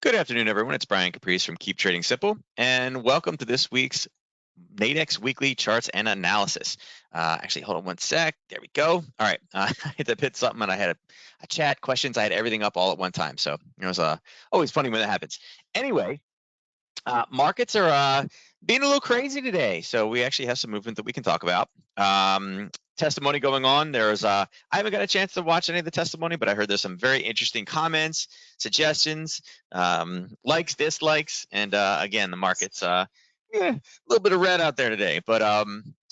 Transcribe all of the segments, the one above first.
Good afternoon, everyone. It's Brian Caprice from Keep Trading Simple, and welcome to this week's Nadex Weekly Charts and Analysis. Actually, hold on one sec. There we go. All right, I had to hit something, and I had a chat, questions. I had everything up all at one time, so it was always funny when that happens. Anyway, markets are being a little crazy today, so we actually have some movement that we can talk about. Testimony going on. I haven't got a chance to watch any of the testimony, but I heard there's some very interesting comments, suggestions, likes, dislikes, and again, the market's a little bit of red out there today. But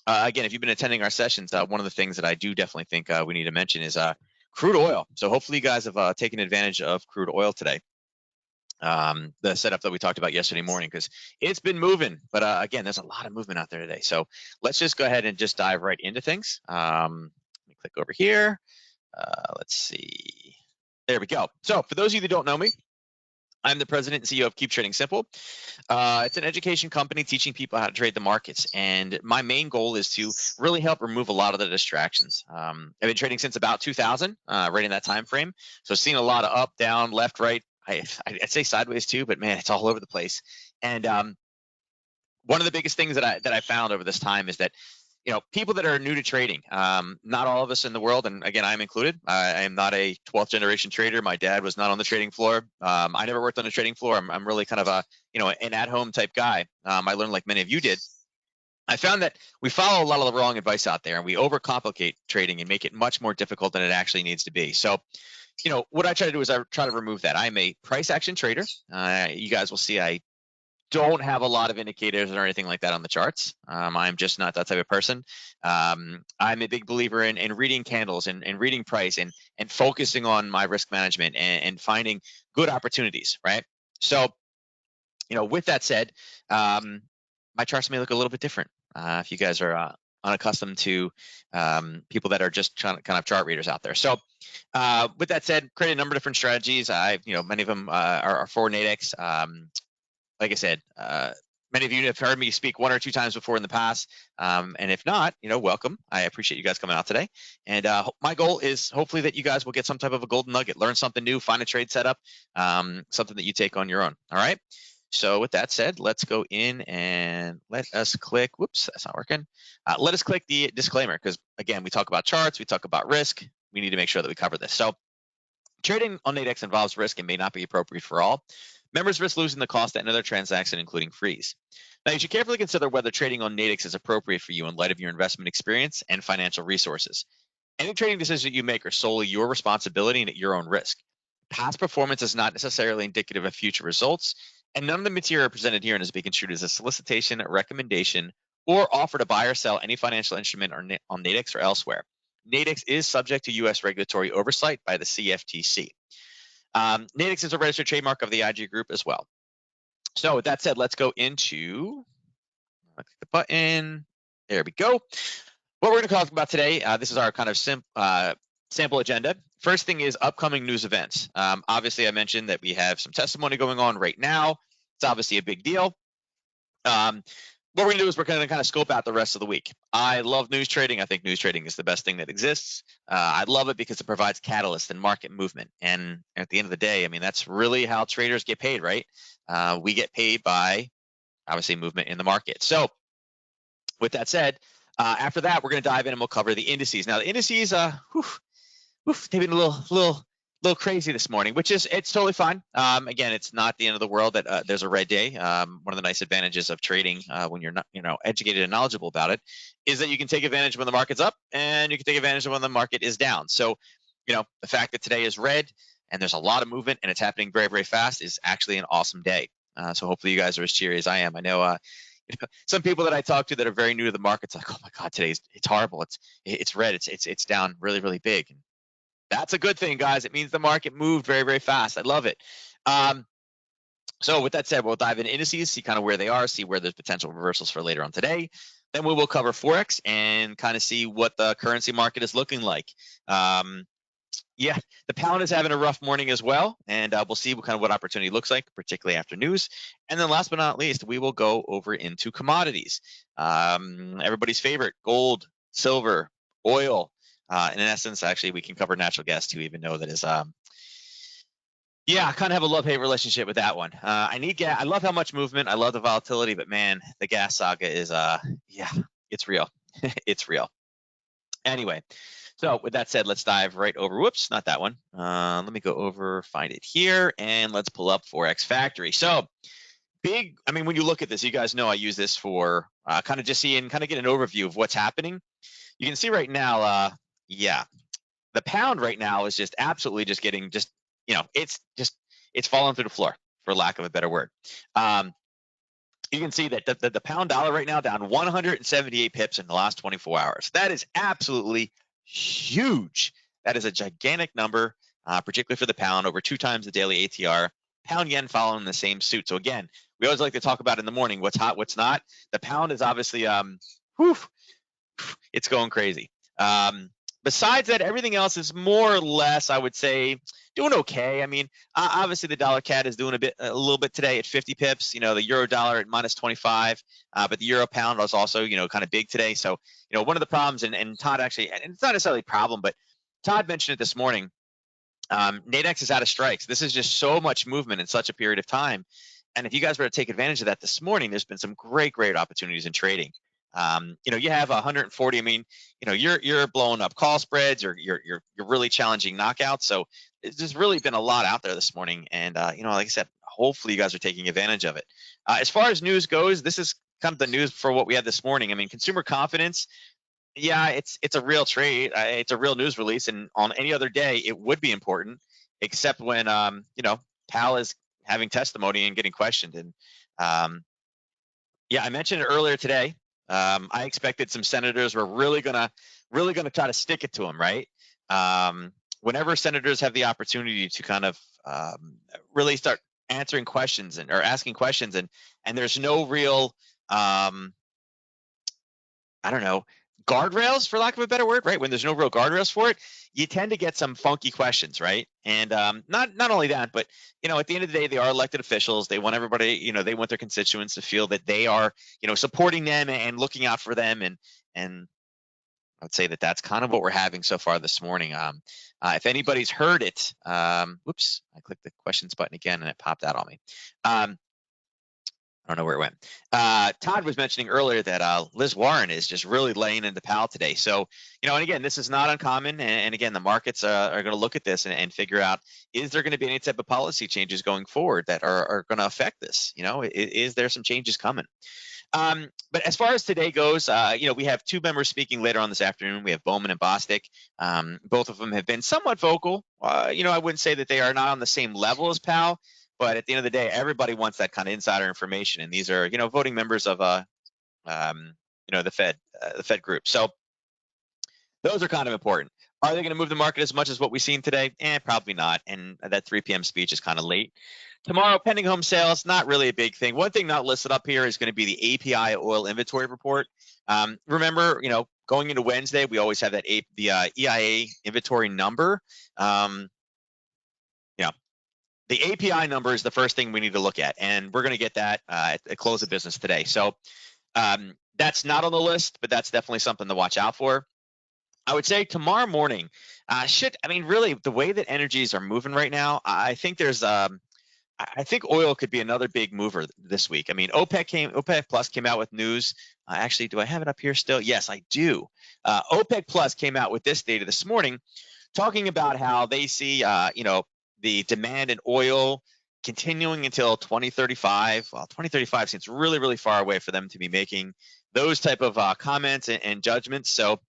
again, if you've been attending our sessions, one of the things that I do definitely think we need to mention is crude oil. So hopefully you guys have taken advantage of crude oil today. The setup that we talked about yesterday morning, because it's been moving, but again, there's a lot of movement out there today. So let's just go ahead and just dive right into things. Let me click over here. Let's see. There we go. So for those of you that don't know me, I'm the president and CEO of Keep Trading Simple. It's an education company teaching people how to trade the markets. And my main goal is to really help remove a lot of the distractions. I've been trading since about 2000, right in that time frame. So seeing a lot of up, down, left, right. I'd say sideways too, but man, it's all over the place. And one of the biggest things that I found over this time is that people that are new to trading, not all of us in the world, and again, I'm included. I am not a 12th generation trader. My dad was not on the trading floor. I never worked on a trading floor. I'm really kind of an at-home type guy. I learned like many of you did. I found that we follow a lot of the wrong advice out there, and we overcomplicate trading and make it much more difficult than it actually needs to be. So what I try to do is I try to remove that. I'm a price action trader. You guys will see I don't have a lot of indicators or anything like that on the charts. I'm just not that type of person. I'm a big believer in reading candles and reading price and focusing on my risk management and finding good opportunities, right? So, with that said, my charts may look a little bit different if you guys are unaccustomed to people that are just kind of chart readers out there. So with that said, create a number of different strategies. Many of them are for Nadex. Like I said, many of you have heard me speak one or two times before in the past. And if not, welcome. I appreciate you guys coming out today. And my goal is hopefully that you guys will get some type of a golden nugget, learn something new, find a trade setup, something that you take on your own. All right. So with that said, let's go in and let us click. Whoops, that's not working. Let us click the disclaimer because, again, we talk about charts, we talk about risk. We need to make sure that we cover this. So trading on Nadex involves risk and may not be appropriate for all. Members risk losing the cost at another transaction, including fees. Now, you should carefully consider whether trading on Nadex is appropriate for you in light of your investment experience and financial resources. Any trading decisions that you make are solely your responsibility and at your own risk. Past performance is not necessarily indicative of future results, and none of the material presented here is being construed as a solicitation, a recommendation, or offer to buy or sell any financial instrument on Nadex or elsewhere. Nadex is subject to U.S. regulatory oversight by the CFTC. Nadex is a registered trademark of the IG Group as well. So with that said, let's go into click the button. There we go. What we're going to talk about today, this is our kind of sample agenda. First thing is upcoming news events. Obviously, I mentioned that we have some testimony going on right now. It's obviously a big deal. What we're going to do is we're going to kind of scope out the rest of the week. I love news trading. I think news trading is the best thing that exists. I love it because it provides catalyst and market movement. And at the end of the day, I mean, that's really how traders get paid, right? We get paid by, obviously, movement in the market. So with that said, after that, we're going to dive in and we'll cover the indices. Now, the indices, they've been a little crazy this morning, which is it's totally fine. Again, it's not the end of the world that there's a red day. One of the nice advantages of trading when you're not educated and knowledgeable about it is that you can take advantage when the market's up and you can take advantage of when the market is down. So the fact that today is red and there's a lot of movement and it's happening very, very fast is actually an awesome day. So hopefully you guys are as cheery as I am. I know some people that I talk to that are very new to the market's like, oh my God, it's horrible. It's red. It's down really, really big. And that's a good thing, guys. It means the market moved very, very fast. I love it. So with that said, we'll dive into indices, see kind of where they are, see where there's potential reversals for later on today. Then we will cover Forex and kind of see what the currency market is looking like. Yeah, the pound is having a rough morning as well, and we'll see what opportunity looks like, particularly after news. And then last but not least, we will go over into commodities. Everybody's favorite, gold, silver, oil. And in essence, actually, we can cover natural gas too, even though that is Yeah, I kind of have a love-hate relationship with that one. I need gas. I love how much movement. I love the volatility, but man, the gas saga is yeah, it's real. It's real. Anyway, so with that said, let's dive right over. Whoops, not that one. Let me go over, find it here, and let's pull up Forex Factory. So big. I mean, when you look at this, you guys know I use this for kind of just seeing, kind of get an overview of what's happening. You can see right now, yeah, the pound right now is just absolutely just getting just, it's falling through the floor, for lack of a better word. You can see that the pound dollar right now down 178 pips in the last 24 hours. That is absolutely huge. That is a gigantic number, particularly for the pound, over 2 times the daily ATR. Pound yen following the same suit. So again, we always like to talk about in the morning what's hot, what's not. The pound is obviously whew, it's going crazy. Besides that, everything else is more or less, I would say, doing okay. I mean, obviously the dollar CAD is doing a little bit today at 50 pips. The euro dollar at minus 25, but the euro pound was also, kind of big today. So, one of the problems, and Todd actually, and it's not necessarily a problem, but Todd mentioned it this morning. Nadex is out of strikes. This is just so much movement in such a period of time. And if you guys were to take advantage of that this morning, there's been some great opportunities in trading. You have 140. I mean, you're blowing up call spreads, or you're really challenging knockouts. So there's really been a lot out there this morning. And like I said, hopefully you guys are taking advantage of it. As far as news goes, this is kind of the news for what we had this morning. I mean, consumer confidence. Yeah, it's a real trade. It's a real news release, and on any other day, it would be important, except when Powell is having testimony and getting questioned. And yeah, I mentioned it earlier today. I expected some senators were really gonna try to stick it to him, right? Whenever senators have the opportunity to kind of really start answering questions or asking questions, and there's no real I don't know, guardrails, for lack of a better word, right? When there's no real guardrails for it, you tend to get some funky questions, right? And not only that, but at the end of the day, they are elected officials. They want everybody, they want their constituents to feel that they are, supporting them and looking out for them. And I would say that that's kind of what we're having so far this morning. If anybody's heard it, whoops, I clicked the questions button again and it popped out on me. I don't know where it went. Todd was mentioning earlier that Liz Warren is just really laying into Powell today. So, and again, this is not uncommon. And again, the markets are going to look at this and figure out, is there going to be any type of policy changes going forward that are going to affect this? Is there some changes coming? But as far as today goes, we have 2 members speaking later on this afternoon. We have Bowman and Bostic. Both of them have been somewhat vocal. I wouldn't say that they are not on the same level as Powell, but at the end of the day, everybody wants that kind of insider information. And these are, voting members of, the Fed group. So those are kind of important. Are they going to move the market as much as what we've seen today? Probably not. And that 3 p.m. speech is kind of late. Tomorrow, pending home sales, not really a big thing. One thing not listed up here is going to be the API oil inventory report. Remember, going into Wednesday, we always have that the EIA inventory number. The API number is the first thing we need to look at, and we're going to get that at the close of business today. So that's not on the list, but that's definitely something to watch out for. I would say tomorrow morning, really, the way that energies are moving right now, I think I think oil could be another big mover this week. I mean, OPEC Plus came out with news. Actually, do I have it up here still? Yes, I do. OPEC Plus came out with this data this morning, talking about how they see, the demand in oil continuing until 2035. Well, 2035 seems really, really far away for them to be making those type of comments and judgments. So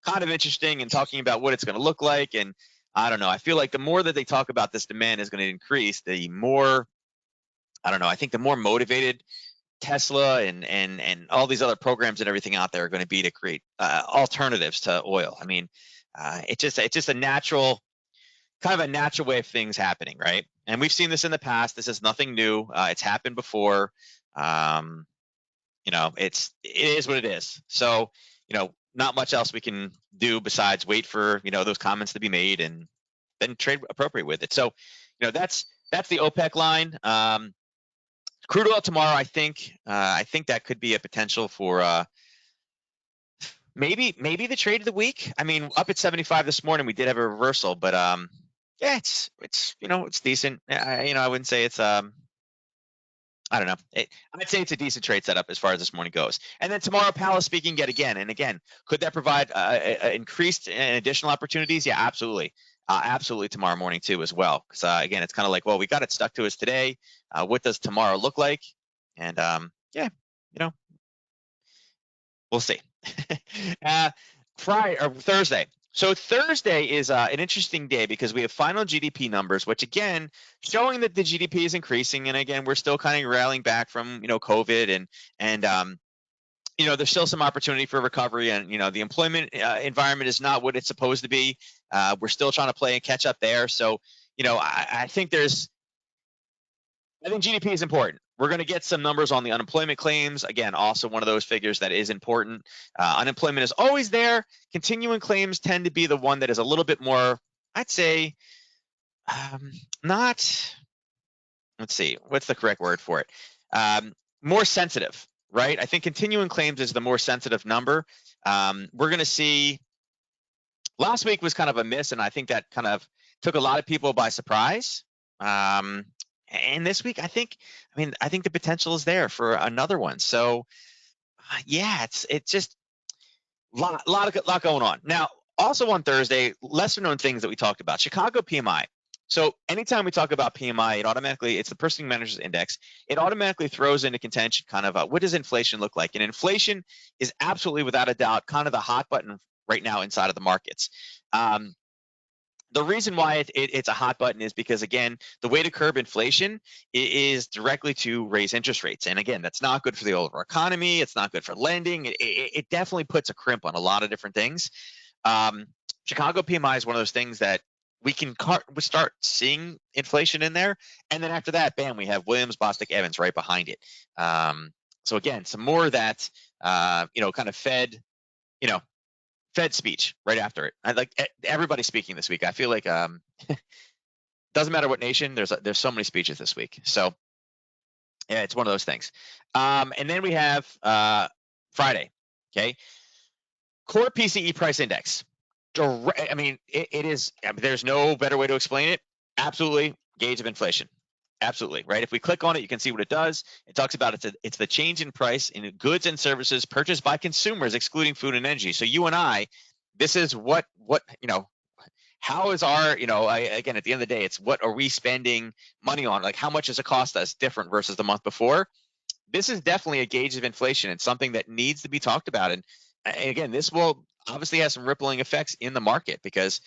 kind of interesting, and talking about what it's going to look like. And I don't know, I feel like the more that they talk about this demand is going to increase, the more, I don't know, I think the more motivated Tesla and all these other programs and everything out there are going to be to create alternatives to oil. I mean, it's just a natural, kind of a natural way of things happening, right? And we've seen this in the past. This is nothing new. It's happened before. It is what it is. So, not much else we can do besides wait for, those comments to be made and then trade appropriate with it. So, that's the OPEC line. Crude oil tomorrow, I think that could be a potential for maybe the trade of the week. I mean, up at 75 this morning, we did have a reversal, but Yeah, it's it's decent. I wouldn't say it's I don't know. I'd say it's a decent trade setup as far as this morning goes. And then tomorrow, Powell is speaking yet again. And again, could that provide increased and additional opportunities? Yeah, absolutely. Absolutely tomorrow morning too as well. Because again, it's kind of like, well, we got it stuck to us today. What does tomorrow look like? And yeah, we'll see. uh, Friday or Thursday. So Thursday is an interesting day because we have final GDP numbers, which again showing that the GDP is increasing, and again we're still kind of rallying back from COVID and there's still some opportunity for recovery, and the employment environment is not what it's supposed to be. We're still trying to play and catch up there. So I think GDP is important. We're going to get some numbers on the unemployment claims. Again, also one of those figures that is important. Unemployment is always there. Continuing claims tend to be the one that is a little bit more, I'd say, not, let's see, what's the correct word for it? More sensitive, right? I think continuing claims is the more sensitive number. We're going to see, last week was kind of a miss, and I think that kind of took a lot of people by surprise. And this week, I think the potential is there for another one. So, yeah, it's just lot going on. Now, also on Thursday, lesser known things that we talked about: Chicago PMI. So anytime we talk about PMI, it's the Purchasing Managers Index. It automatically throws into contention kind of what does inflation look like? And inflation is absolutely, without a doubt, kind of the hot button right now inside of the markets. The reason why it's a hot button is because, again, the way to curb inflation is directly to raise interest rates. And again, that's not good for the overall economy. It's not good for lending. It definitely puts a crimp on a lot of different things. Chicago PMI is one of those things that we can start seeing inflation in there. And then after that, bam, we have Williams, Bostic, Evans right behind it. So again, some more of that, kind of Fed speech right after it. I like everybody speaking this week. I feel like doesn't matter what nation. There's so many speeches this week. So yeah, it's one of those things. And then we have Friday. Okay, core PCE price index. It is. There's no better way to explain it. Absolutely, gauge of inflation. Absolutely, right? If we click on it, you can see what it does. It talks about it's the change in price in goods and services purchased by consumers, excluding food and energy. So you and I, this is how is our, again, at the end of the day, it's what are we spending money on? Like, how much does it cost us different versus the month before? This is definitely a gauge of inflation. It's something that needs to be talked about. And again, this will obviously have some rippling effects in the market because,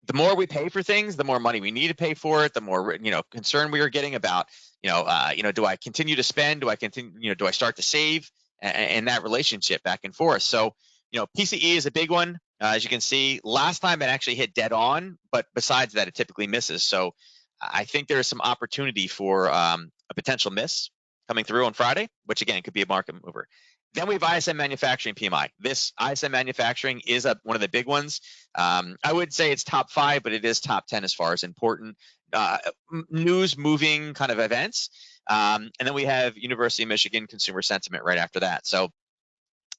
the more we pay for things, the more money we need to pay for it, the more, concern we are getting about, do I continue to spend? Do I continue, do I start to save? And that relationship back and forth. So, PCE is a big one. As you can see, last time it actually hit dead on, but besides that, it typically misses. So I think there is some opportunity for a potential miss coming through on Friday, which again could be a market mover. Then we have ISM manufacturing PMI. This ISM manufacturing is one of the big ones. I would say it's top 5, but it is top 10 as far as important news moving kind of events. And then we have University of Michigan consumer sentiment right after that. So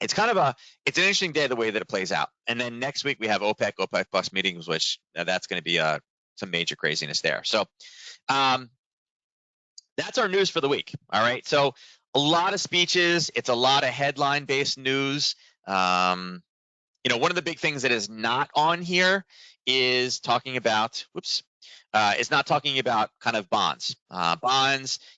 it's kind of it's an interesting day the way that it plays out. And then next week we have OPEC Plus meetings, which that's going to be some major craziness there. So that's our news for the week. All right. So a lot of speeches. It's a lot of headline based news. One of the big things that is not on here is talking about, is not talking about kind of bonds,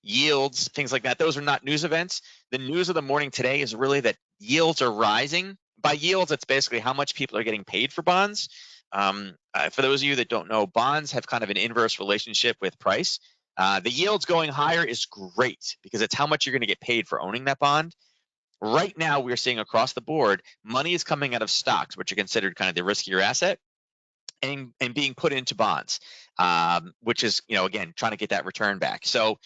yields, things like that. Those are not news events. The news of the morning today is really that yields are rising. By yields, it's basically how much people are getting paid for bonds. For those of you that don't know, bonds have kind of an inverse relationship with price. The yields going higher is great because it's how much you're going to get paid for owning that bond. Right now, we're seeing across the board, money is coming out of stocks, which are considered kind of the riskier asset, and being put into bonds, which is, again, trying to get that return back. So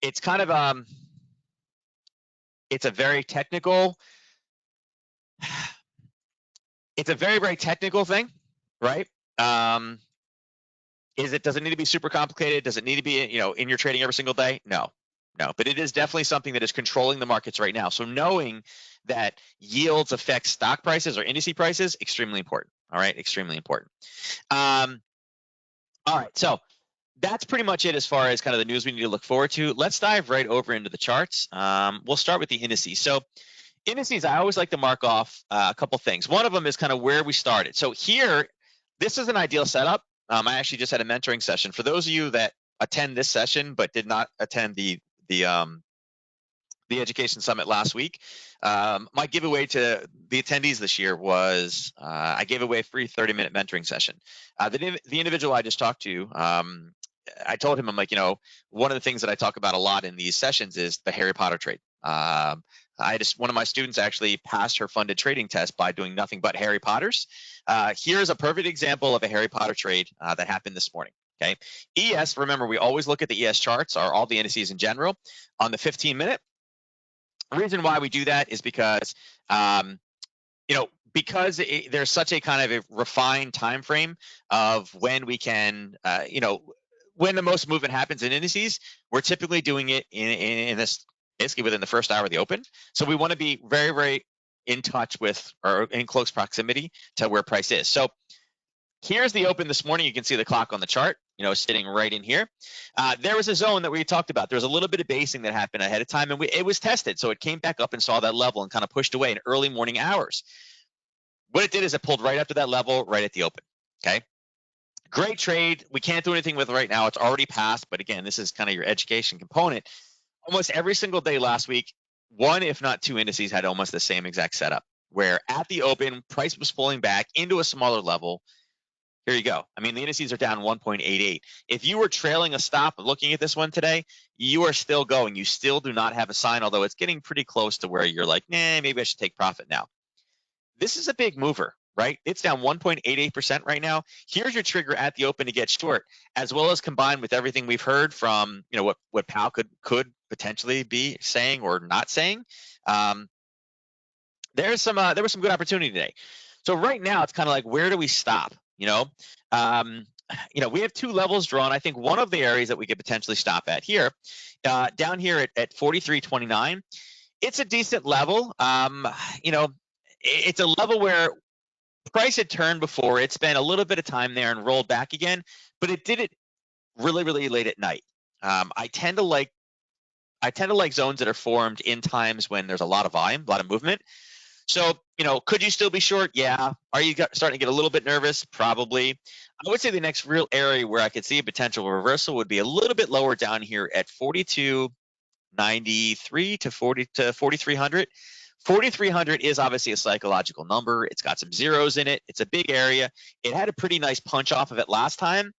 it's kind of it's a very technical, it's a very, very technical thing, right? Does it need to be super complicated? Does it need to be, in your trading every single day? No, but it is definitely something that is controlling the markets right now. So knowing that yields affect stock prices or indice prices, extremely important. All right, extremely important. All right, so that's pretty much it as far as kind of the news we need to look forward to. Let's dive right over into the charts. We'll start with the indices. So indices, I always like to mark off a couple things. One of them is kind of where we started. So here, this is an ideal setup. I actually just had a mentoring session. For those of you that attend this session but did not attend the Education Summit last week, my giveaway to the attendees this year was I gave away a free 30-minute mentoring session. The individual I just talked to, I told him, I'm like, one of the things that I talk about a lot in these sessions is the Harry Potter trade. One of my students actually passed her funded trading test by doing nothing but Harry Potters. Here's a perfect example of a Harry Potter trade that happened this morning. Okay, ES. Remember, we always look at the ES charts, or all the indices in general, on the 15-minute. The reason why we do that is because because there's such a kind of a refined time frame of when we can, when the most movement happens in indices, we're typically doing it in this, basically within the first hour of the open. So we want to be very, very in touch with, or in close proximity to where price is. So here's the open this morning. You can see the clock on the chart, sitting right in here. There was a zone that we talked about. There was a little bit of basing that happened ahead of time, and it was tested. So it came back up and saw that level and kind of pushed away in early morning hours. What it did is it pulled right up to that level right at the open. Okay. Great trade. We can't do anything with it right now. It's already passed. But again, this is kind of your education component. Almost every single day last week, one, if not two indices had almost the same exact setup, where at the open, price was pulling back into a smaller level. Here you go. I mean, the indices are down 1.88. If you were trailing a stop looking at this one today, you are still going. You still do not have a sign, although it's getting pretty close to where you're like, maybe I should take profit now. This is a big mover, right? It's down 1.88% right now. Here's your trigger at the open to get short, as well as combined with everything we've heard from, what Powell could potentially be saying or not saying. There was some good opportunity today. So right now it's kind of like, where do we stop? We have two levels drawn. I think one of the areas that we could potentially stop at here, down here at 43.29, it's a decent level. It's a level where price had turned before. It spent a little bit of time there and rolled back again, but it did it really, really late at night. I tend to like zones that are formed in times when there's a lot of volume, a lot of movement. So, could you still be short? Yeah. Are you starting to get a little bit nervous? Probably. I would say the next real area where I could see a potential reversal would be a little bit lower down here at 42.93 to 4,300. 4,300 is obviously a psychological number. It's got some zeros in it. It's a big area. It had a pretty nice punch off of it last time.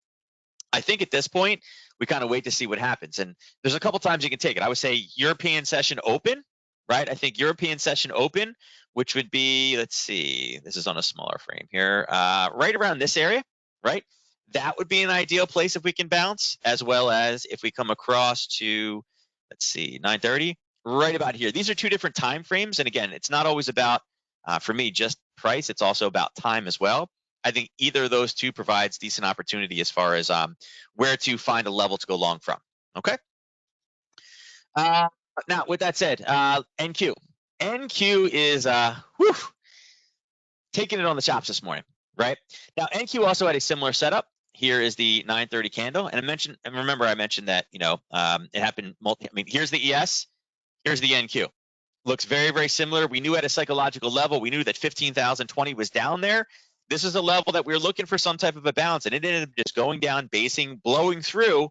I think at this point, we kind of wait to see what happens. And there's a couple times you can take it. I would say European session open, right? I think European session open, which would be, let's see, this is on a smaller frame here, right around this area, right? That would be an ideal place if we can bounce, as well as if we come across to, let's see, 930. Right about here. These are two different time frames. And again, it's not always about, for me, just price. It's also about time as well. I think either of those two provides decent opportunity as far as where to find a level to go long from. Okay. Now, with that said, NQ. NQ is taking it on the chops this morning, right? Now, NQ also had a similar setup. Here is the 930 candle. And remember I mentioned that, it happened here's the ES. Here's the NQ. Looks very, very similar. We knew at a psychological level, we knew that 15,020 was down there. This is a level that we were looking for some type of a bounce, and it ended up just going down, basing, blowing through.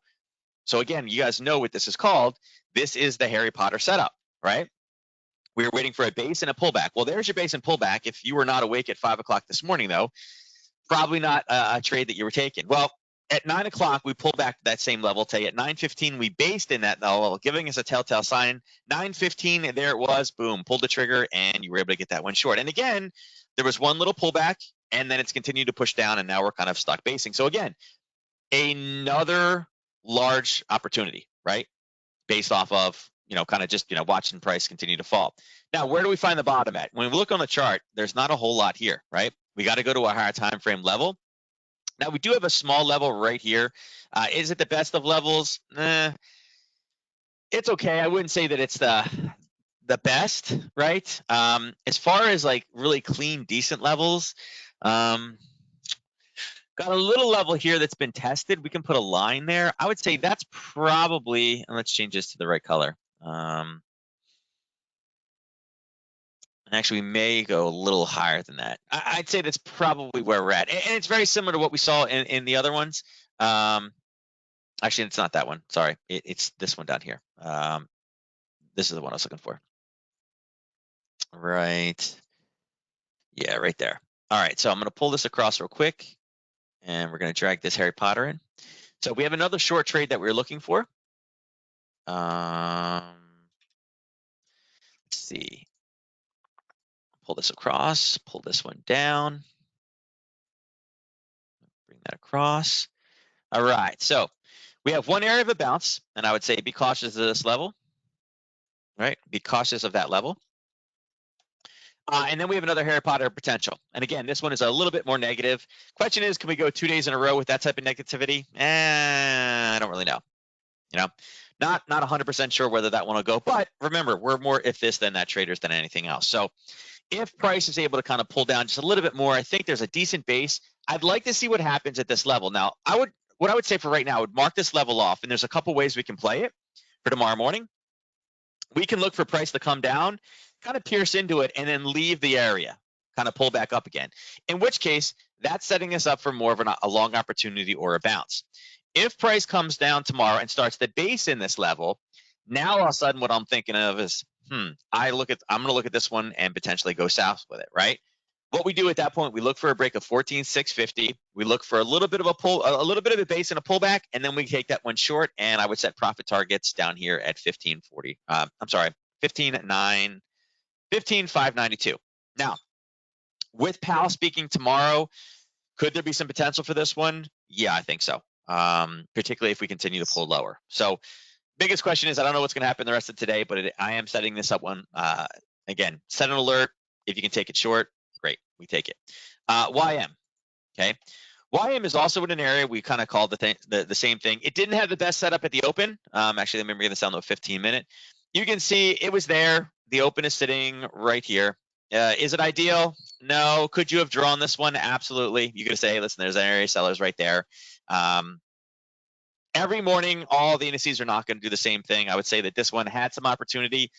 So again, you guys know what this is called. This is the Harry Potter setup, right? We were waiting for a base and a pullback. Well, there's your base and pullback. If you were not awake at 5 o'clock this morning, though, probably not a trade that you were taking. Well, at 9 o'clock, we pulled back to that same level. Today at 9:15, we based in that level, giving us a telltale sign. 9:15, there it was. Boom, pulled the trigger, and you were able to get that one short. And again, there was one little pullback, and then it's continued to push down, and now we're kind of stuck basing. So again, another large opportunity, right? Based off of, kind of just, watching price continue to fall. Now, where do we find the bottom at? When we look on the chart, there's not a whole lot here, right? We got to go to a higher time frame level. Now, we do have a small level right here. Is it the best of levels? It's okay. I wouldn't say that it's the best, right? As far as like really clean, decent levels, Got a little level here that's been tested. We can put a line there. I would say that's probably, and let's change this to the right color. Actually, we may go a little higher than that. I'd say that's probably where we're at. And it's very similar to what we saw in the other ones. Actually, it's not that one. Sorry. It's this one down here. This is the one I was looking for. Right. Yeah, right there. All right, so I'm going to pull this across real quick, and we're going to drag this Harry Potter in. So we have another short trade that we're looking for. Let's see. Pull this across, pull this one down, bring that across. All right, so we have one area of a bounce, and I would say be cautious of this level, right? Be cautious of that level. And then we have another Harry Potter potential. And again, this one is a little bit more negative. Question is, can we go 2 days in a row with that type of negativity? I don't really know. You know, not 100% sure whether that one will go. But remember, we're more if this than that traders than anything else. So if price is able to kind of pull down just a little bit more, I think there's a decent base. I'd like to see what happens at this level. Now, what I would say for right now, I would mark this level off, and there's a couple ways we can play it for tomorrow morning. We can look for price to come down, kind of pierce into it, and then leave the area, kind of pull back up again. In which case, that's setting us up for more of a long opportunity or a bounce. If price comes down tomorrow and starts to base in this level, now all of a sudden what I'm thinking of is, I'm going to look at this one and potentially go south with it, right? What we do at that point, we look for a break of 14,650. We look for a little bit of a little bit of a base and a pullback, and then we take that one short. And I would set profit targets down here at 1540. I'm sorry, 15,592. Now, with Powell speaking tomorrow, could there be some potential for this one? Yeah, I think so. Particularly if we continue to pull lower. So, biggest question is, I don't know what's going to happen the rest of today, but I am setting this up one. Again, set an alert. If you can take it short, great, we take it. YM, okay. YM is also in an area we kind of called the same thing. It didn't have the best setup at the open. Actually, let me bring this down to a 15-minute. You can see it was there. The open is sitting right here. Is it ideal? No. Could you have drawn this one? Absolutely. You could say, hey, listen, there's an area sellers right there. Every morning, all the indices are not going to do the same thing. I would say that this one had some opportunity.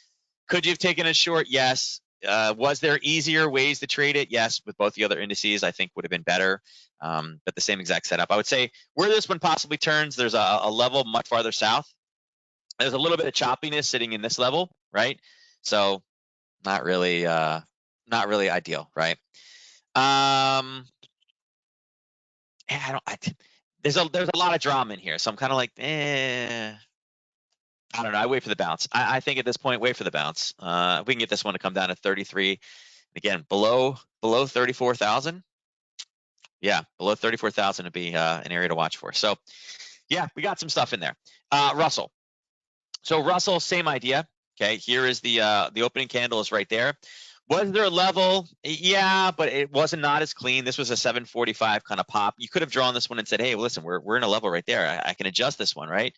Could you have taken it short? Yes. Was there easier ways to trade it? Yes. With both the other indices, I think would have been better. But the same exact setup. I would say where this one possibly turns, there's a level much farther south. There's a little bit of choppiness sitting in this level, right? So not really ideal, right? There's a lot of drama in here, so I'm kind of like, I don't know. I wait for the bounce. I think at this point, wait for the bounce. If we can get this one to come down to 33, again, below 34,000. Yeah, below 34,000 would be an area to watch for. So, yeah, we got some stuff in there. Russell. So Russell, same idea. Okay, here is the opening candle is right there. Was there a level? Yeah, but it wasn't not as clean. This was a 745 kind of pop. You could have drawn this one and said, hey, well, listen, we're in a level right there. I can adjust this one, right?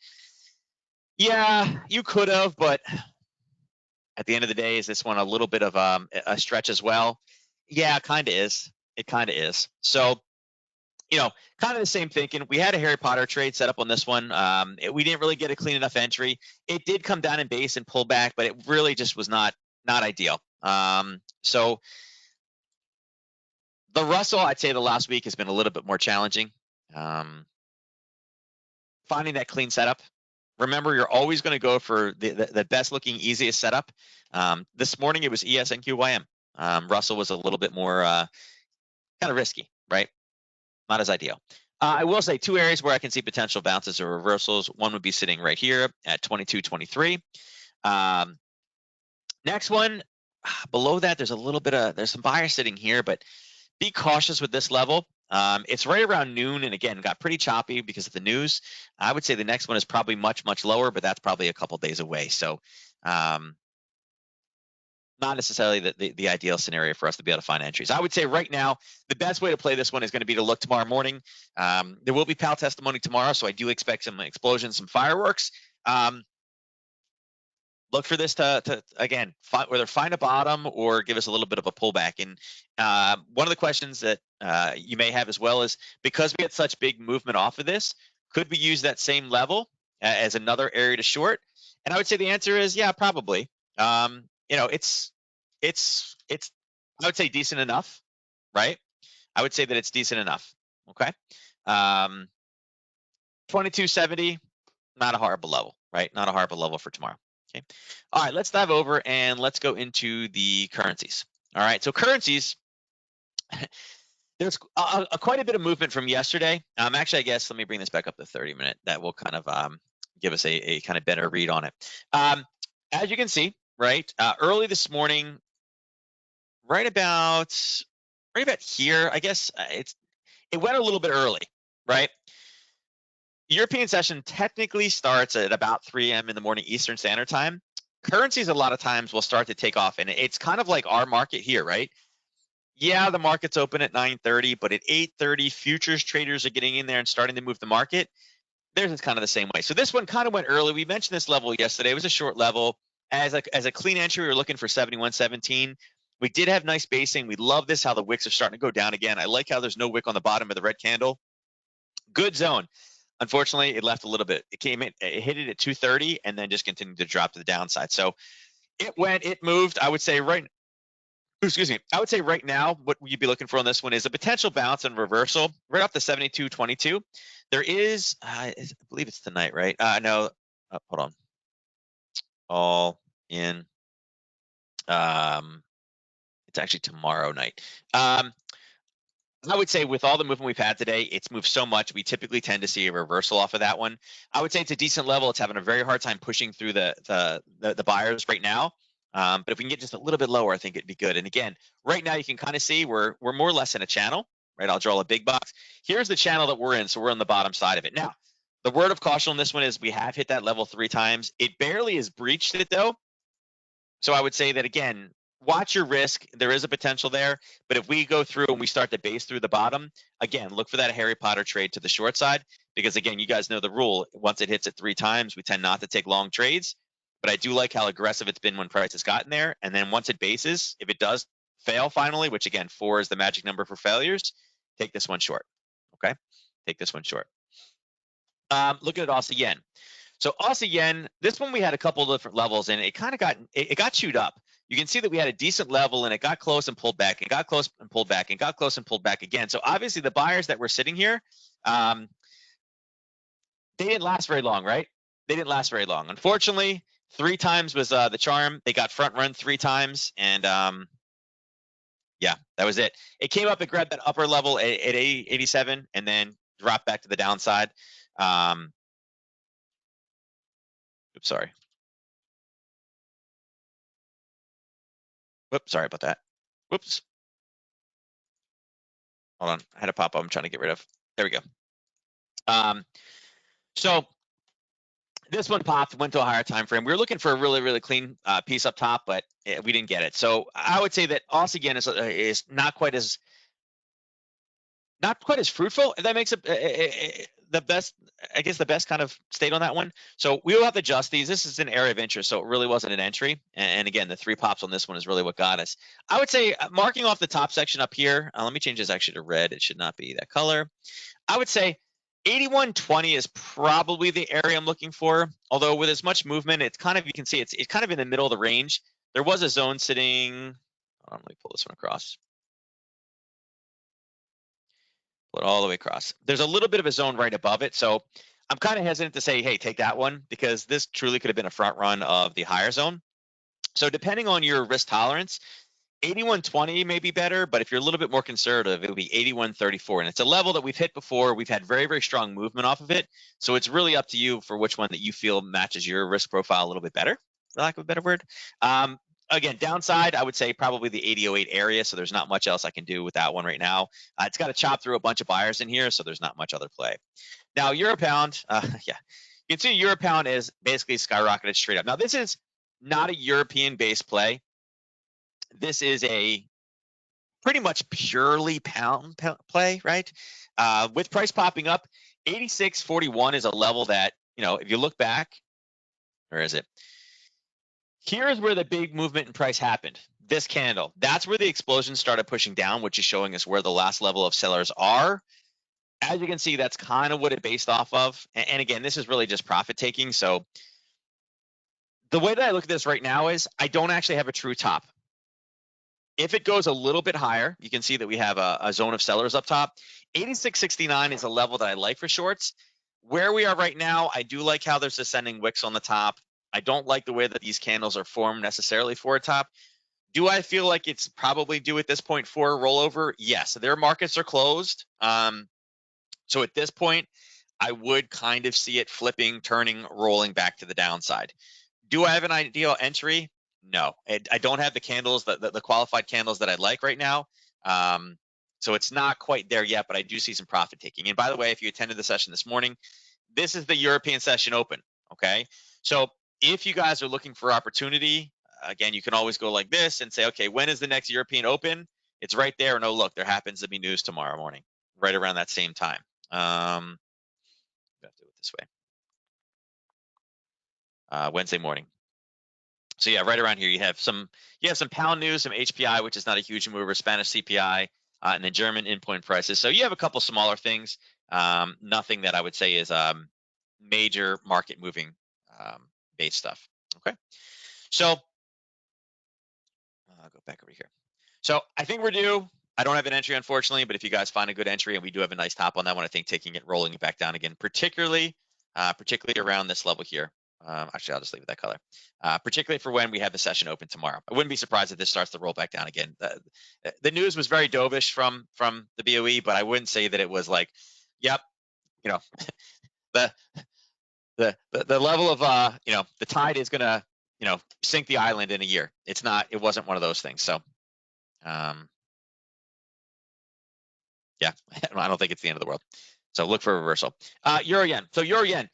Yeah, you could have, but at the end of the day, is this one a little bit of a stretch as well? Yeah, kind of is. It kind of is. So, kind of the same thinking. We had a Harry Potter trade set up on this one. We didn't really get a clean enough entry. It did come down in base and pull back, but it really just was not ideal. So the Russell, I'd say the last week has been a little bit more challenging. Finding that clean setup. Remember, you're always going to go for the best looking, easiest setup. This morning it was ESNQYM. Russell was a little bit more kind of risky, right? Not as ideal. I will say two areas where I can see potential bounces or reversals. One would be sitting right here at 22.23. Next one, below that, there's some buyers sitting here, but be cautious with this level. It's right around noon, and again, got pretty choppy because of the news. I would say the next one is probably much, much lower, but that's probably a couple days away. So not necessarily the ideal scenario for us to be able to find entries. I would say right now, the best way to play this one is going to be to look tomorrow morning. There will be Powell testimony tomorrow, so I do expect some explosions, some fireworks. look for this to again, whether find a bottom or give us a little bit of a pullback. And one of the questions that you may have as well is, because we had such big movement off of this, could we use that same level as another area to short? And I would say the answer is yeah, probably. It's I would say decent enough, right? I would say that it's decent enough. Okay. 2270, not a horrible level, right? Not a horrible level for tomorrow. Okay. All right, let's dive over and let's go into the currencies. All right, so currencies, there's quite a bit of movement from yesterday. Actually, I guess let me bring this back up to 30-minute. That will kind of give us a kind of better read on it. As you can see, right, early this morning, right about here, I guess it went a little bit early, right? European session technically starts at about 3 a.m. in the morning Eastern Standard Time. Currencies a lot of times will start to take off, and it's kind of like our market here, right? Yeah, the market's open at 9:30, but at 8:30, futures traders are getting in there and starting to move the market. Theirs is kind of the same way. So this one kind of went early. We mentioned this level yesterday. It was a short level. As a clean entry, we were looking for 71.17. We did have nice basing. We love this, how the wicks are starting to go down again. I like how there's no wick on the bottom of the red candle. Good zone. Unfortunately, it left a little bit. It came in, it hit it at 230, and then just continued to drop to the downside. So it moved. I would say excuse me. I would say right now, what you'd be looking for on this one is a potential bounce and reversal right up to 72.22. There is, I believe it's tonight, right? No, hold on. All in. It's actually tomorrow night. I would say with all the movement we've had today, it's moved so much, we typically tend to see a reversal off of that one. I would say it's a decent level. It's having a very hard time pushing through the buyers right now. But if we can get just a little bit lower, I think it'd be good. And again, right now you can kind of see we're more or less in a channel, right? I'll draw a big box. Here's the channel that we're in, so we're on the bottom side of it. Now, the word of caution on this one is we have hit that level 3 times. It barely has breached it though. So I would say that again, watch your risk. There is a potential there, but if we go through and we start to base through the bottom, again, look for that Harry Potter trade to the short side, because again, you guys know the rule. Once it hits it 3 times, we tend not to take long trades, but I do like how aggressive it's been when price has gotten there. And then once it bases, if it does fail finally, which again, 4 is the magic number for failures, take this one short, okay? Take this one short. Looking at Aussie Yen. So Aussie Yen, this one we had a couple of different levels, and it kind of got chewed up. You can see that we had a decent level, and it got close and pulled back, and got close and pulled back, and got close and pulled back again. So obviously the buyers that were sitting here, they didn't last very long, right? They didn't last very long. Unfortunately, 3 times was the charm. They got front run 3 times, and yeah, that was it. It came up and grabbed that upper level at 87, and then dropped back to the downside. Oops, sorry. Whoops, sorry about that. Whoops. Hold on, I had a pop up I'm trying to get rid of. There we go. So this one popped, went to a higher time frame. We were looking for a really, really clean piece up top, but we didn't get it. So I would say that Aussie Yen is not quite as fruitful. If that makes it the best, I guess the best kind of state on that one. So we will have to adjust these. This is an area of interest, so it really wasn't an entry. And again, the 3 pops on this one is really what got us. I would say marking off the top section up here. Let me change this actually to red. It should not be that color. I would say 81.20 is probably the area I'm looking for. Although with as much movement, it's kind of, you can see it's kind of in the middle of the range. There was a zone sitting. Hold on, let me pull this one across. Pull it all the way across. There's a little bit of a zone right above it. So I'm kind of hesitant to say, hey, take that one, because this truly could have been a front run of the higher zone. So depending on your risk tolerance, 81.20 may be better, but if you're a little bit more conservative, it would be 81.34. And it's a level that we've hit before. We've had very, very strong movement off of it. So it's really up to you for which one that you feel matches your risk profile a little bit better, for lack of a better word. Again, downside, I would say probably the 80.08 area. So there's not much else I can do with that one right now. It's got to chop through a bunch of buyers in here, so there's not much other play. Now, Euro Pound, yeah, you can see Euro Pound is basically skyrocketed straight up. Now, this is not a European-based play. This is a pretty much purely pound play, right? With price popping up, 86.41 is a level that, if you look back, where is it? Here's where the big movement in price happened. This candle. That's where the explosion started pushing down, which is showing us where the last level of sellers are. As you can see, that's kind of what it based off of. And again, this is really just profit taking. So the way that I look at this right now is I don't actually have a true top. If it goes a little bit higher, you can see that we have a zone of sellers up top. 86.69 is a level that I like for shorts. Where we are right now, I do like how there's ascending wicks on the top. I don't like the way that these candles are formed necessarily for a top. Do I feel like it's probably due at this point for a rollover? Yes, their markets are closed. So at this point, I would kind of see it flipping, turning, rolling back to the downside. Do I have an ideal entry? No, I don't have the candles, the qualified candles that I like right now. So it's not quite there yet, but I do see some profit taking. And by the way, if you attended the session this morning, this is the European session open, okay? So if you guys are looking for opportunity, again, you can always go like this and say, okay, when is the next European open? It's right there. And oh, look, there happens to be news tomorrow morning, right around that same time. Let's do it this way. Wednesday morning. So yeah, right around here you have some pound news, some HPI, which is not a huge mover, Spanish CPI, and then German endpoint prices. So you have a couple smaller things, nothing that I would say is major market moving based stuff. Okay, so I'll go back over here. So I think we're due. I don't have an entry, unfortunately, but if you guys find a good entry, and we do have a nice top on that one, I think taking it, rolling it back down again, particularly around this level here. Actually, I'll just leave it that color. Particularly for when we have the session open tomorrow. I wouldn't be surprised if this starts to roll back down again. The news was very dovish from the BOE, but I wouldn't say that it was like, yep, you know, the level of the tide is gonna sink the island in a year. It's not. It wasn't one of those things. So, yeah, I don't think it's the end of the world. So look for a reversal. Euro yen. So euro yen.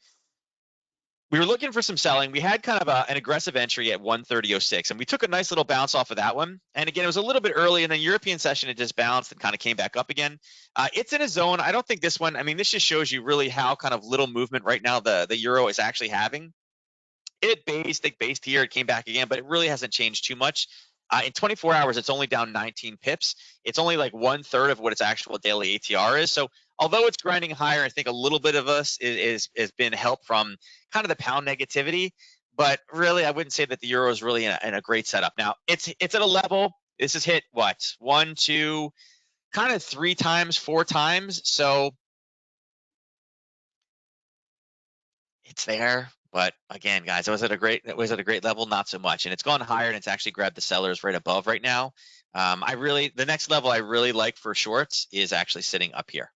We were looking for some selling. We had kind of an aggressive entry at 130.06, and we took a nice little bounce off of that one. And again, it was a little bit early, and then European session, it just bounced and kind of came back up again. It's in a zone. I don't think this one, I mean, this just shows you really how kind of little movement right now the euro is actually having. It based here, it came back again, but it really hasn't changed too much. In 24 hours, it's only down 19 pips. It's only like 1/3 of what its actual daily ATR is. So although it's grinding higher, I think a little bit of us is been help from kind of the pound negativity. But really, I wouldn't say that the euro is really in a great setup. Now, it's at a level. This has hit what? 1, 2, kind of 3 times, 4 times. So it's there. But again, guys, was it a great level? Not so much. And it's gone higher, and it's actually grabbed the sellers right above right now. The next level I really like for shorts is actually sitting up here,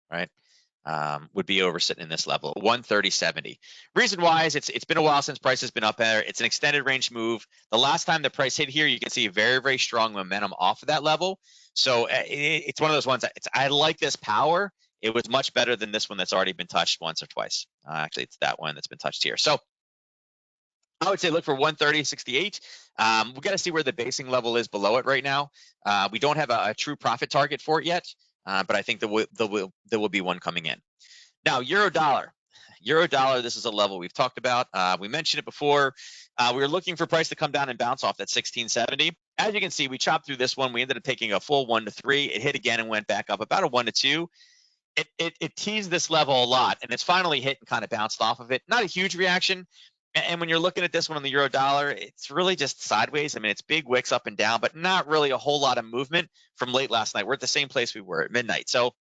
right? Would be over sitting in this level, 130.70. Reason why is it's been a while since price has been up there. It's an extended range move. The last time the price hit here, you can see very, very strong momentum off of that level. So it's one of those ones that I like this power. It was much better than this one that's already been touched once or twice. Actually, it's that one that's been touched here. So I would say look for 130.68. We got to see where the basing level is below it right now. We don't have a true profit target for it yet, but I think there will be one coming in. Now, euro dollar. Euro dollar, this is a level we've talked about. We mentioned it before. We were looking for price to come down and bounce off that 1670. As you can see, we chopped through this one. We ended up taking a full 1 to 3. It hit again and went back up about a 1 to 2. It teased this level a lot, and it's finally hit and kind of bounced off of it. Not a huge reaction. And when you're looking at this one on the euro dollar, it's really just sideways. I mean, it's big wicks up and down, but not really a whole lot of movement from late last night. We're at the same place we were at midnight. So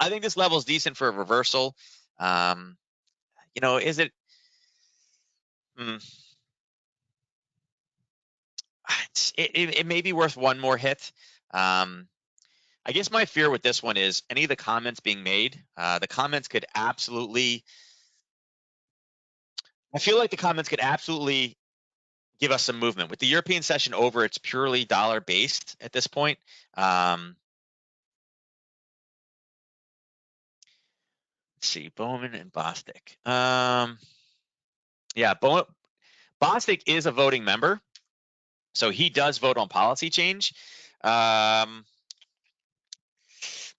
I think this level is decent for a reversal. Is it? It may be worth one more hit. I guess my fear with this one is any of the comments being made. The comments could absolutely. I feel like the comments could absolutely give us some movement. With the European session over, it's purely dollar based at this point. Let's see, Bowman and Bostic. Yeah, Bostic is a voting member, so he does vote on policy change.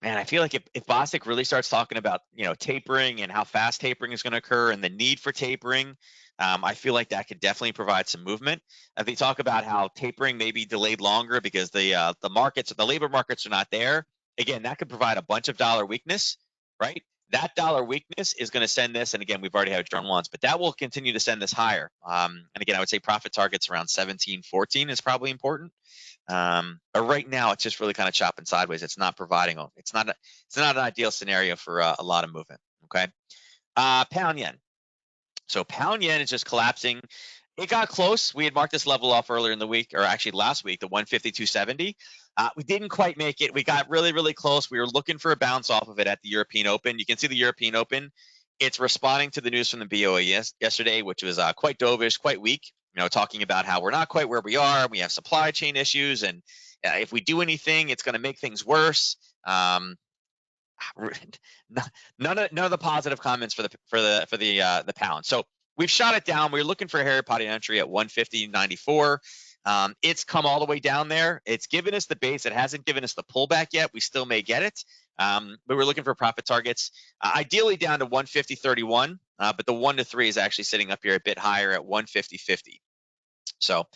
Man, I feel like if Bostic really starts talking about, tapering and how fast tapering is going to occur and the need for tapering, I feel like that could definitely provide some movement. If they talk about how tapering may be delayed longer because the markets, the labor markets are not there, again, that could provide a bunch of dollar weakness, right? That dollar weakness is going to send this, and again, we've already had it drawn once, but that will continue to send this higher. And again, I would say profit targets around 17.14 is probably important. But right now, it's just really kind of chopping sideways. It's not providing. It's not an ideal scenario for a lot of movement. Okay. Pound yen. So pound yen is just collapsing. It got close. We had marked this level off earlier in the week, or actually last week, the 152.70. We didn't quite make it. We got really, really close. We were looking for a bounce off of it at the European Open. You can see the European Open. It's responding to the news from the BOE yesterday, which was quite dovish, quite weak. Talking about how we're not quite where we are. We have supply chain issues, and if we do anything, it's going to make things worse. None of the positive comments for the pound. So we've shot it down. We were looking for a Harry Potter entry at 150.94. It's come all the way down there. It's given us the base. It hasn't given us the pullback yet. We still may get it. But we're looking for profit targets, ideally down to 150.31. But the 1 to 3 is actually sitting up here a bit higher at 150.50. So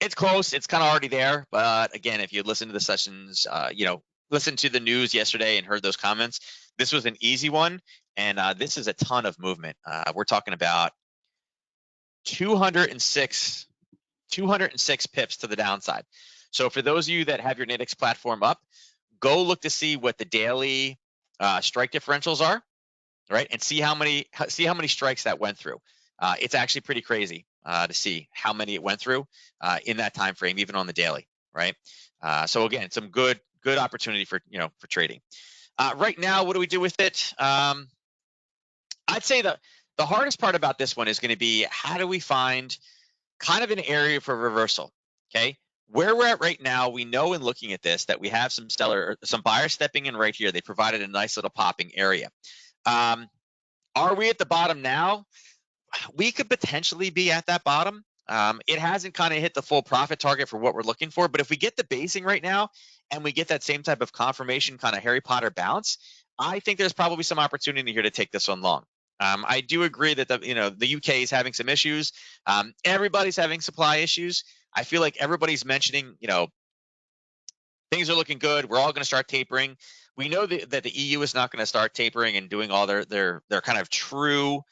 it's close. It's kind of already there. But again, if you listen to the sessions, listened to the news yesterday and heard those comments, this was an easy one. And this is a ton of movement. We're talking about 206 pips to the downside. So for those of you that have your Nadex platform up, go look to see what the daily strike differentials are, right? And see how many strikes that went through. It's actually pretty crazy to see how many it went through in that time frame, even on the daily, right? So again, some good opportunity for trading. Right now, what do we do with it? I'd say the hardest part about this one is going to be how do we find kind of an area for reversal. Okay, where we're at right now, we know in looking at this that we have some buyers stepping in right here. They provided a nice little popping area. Are we at the bottom now? We could potentially be at that bottom. It hasn't kind of hit the full profit target for what we're looking for, but if we get the basing right now and we get that same type of confirmation kind of Harry Potter bounce, I think there's probably some opportunity here to take this one long. I do agree that the UK is having some issues. Everybody's having supply issues. I feel like everybody's mentioning, things are looking good. We're all going to start tapering. We know that the EU is not going to start tapering and doing all their kind of true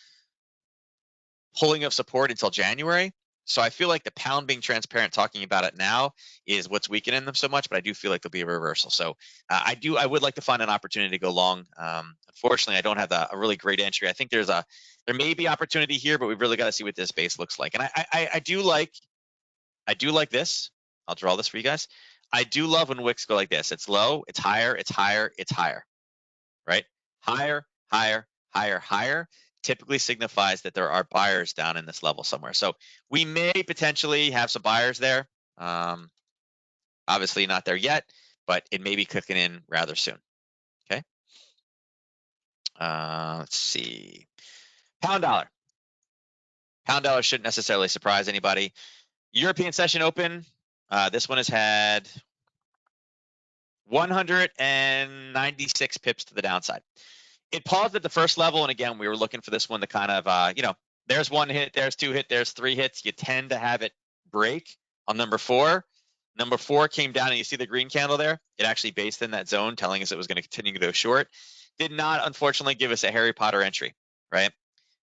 pulling of support until January. So I feel like the pound being transparent, talking about it now, is what's weakening them so much. But I do feel like there'll be a reversal. So I would like to find an opportunity to go long. Unfortunately, I don't have a really great entry. I think there may be opportunity here, but we've really got to see what this base looks like. And I do like this. I'll draw this for you guys. I do love when wicks go like this. It's low, it's higher, it's higher, it's higher, right? Higher, higher, higher, higher. Typically signifies that there are buyers down in this level somewhere. So we may potentially have some buyers there. Obviously not there yet, but it may be cooking in rather soon. Okay. Let's see. Pound dollar. Pound dollar shouldn't necessarily surprise anybody. European session open. This one has had 196 pips to the downside. It paused at the first level, and again, we were looking for this one to kind of, there's one hit, there's two hit, there's three hits. You tend to have it break on number 4. Number 4 came down, and you see the green candle there? It actually based in that zone, telling us it was going to continue to go short. Did not, unfortunately, give us a Harry Potter entry, right?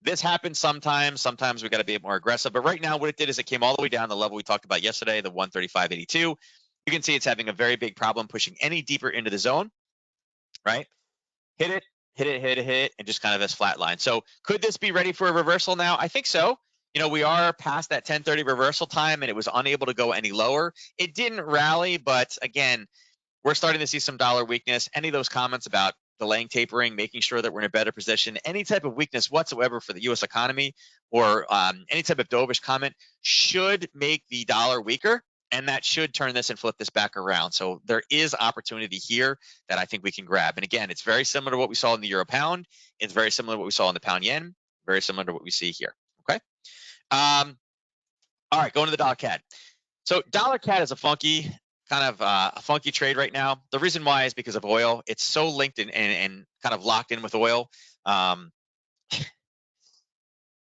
This happens sometimes. Sometimes we got to be more aggressive. But right now, what it did is it came all the way down the level we talked about yesterday, the 135.82. You can see it's having a very big problem pushing any deeper into the zone, right? Hit it, and just kind of this flat line. So could this be ready for a reversal now? I think so. We are past that 10:30 reversal time, and it was unable to go any lower. It didn't rally, but again, we're starting to see some dollar weakness. Any of those comments about delaying tapering, making sure that we're in a better position, any type of weakness whatsoever for the U.S. economy, or any type of dovish comment should make the dollar weaker. And that should turn this and flip this back around. So there is opportunity here that I think we can grab. And again, it's very similar to what we saw in the euro pound. It's very similar to what we saw in the pound yen. Very similar to what we see here. Okay. All right, going to the dollar CAD. So dollar CAD is a funky kind of a funky trade right now. The reason why is because of oil. It's so linked and kind of locked in with oil.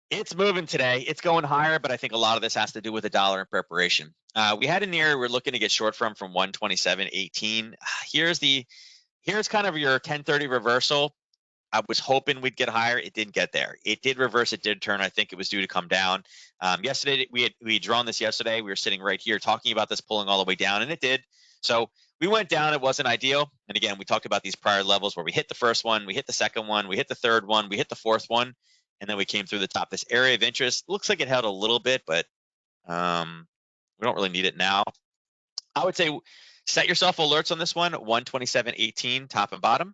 It's moving today. It's going higher, but I think a lot of this has to do with the dollar in preparation. We had an area we're looking to get short from 127.18. Here's kind of your 1030 reversal. I was hoping we'd get higher. It didn't get there. It did reverse. It did turn. I think it was due to come down. Yesterday, we had drawn this yesterday. We were sitting right here talking about this pulling all the way down, and it did. So we went down. It wasn't ideal. And again, we talked about these prior levels where we hit the first one, we hit the second one, we hit the third one, we hit the fourth one, and then we came through the top. This area of interest looks like it held a little bit, but we don't really need it now. I would say set yourself alerts on this one, 127.18 top and bottom.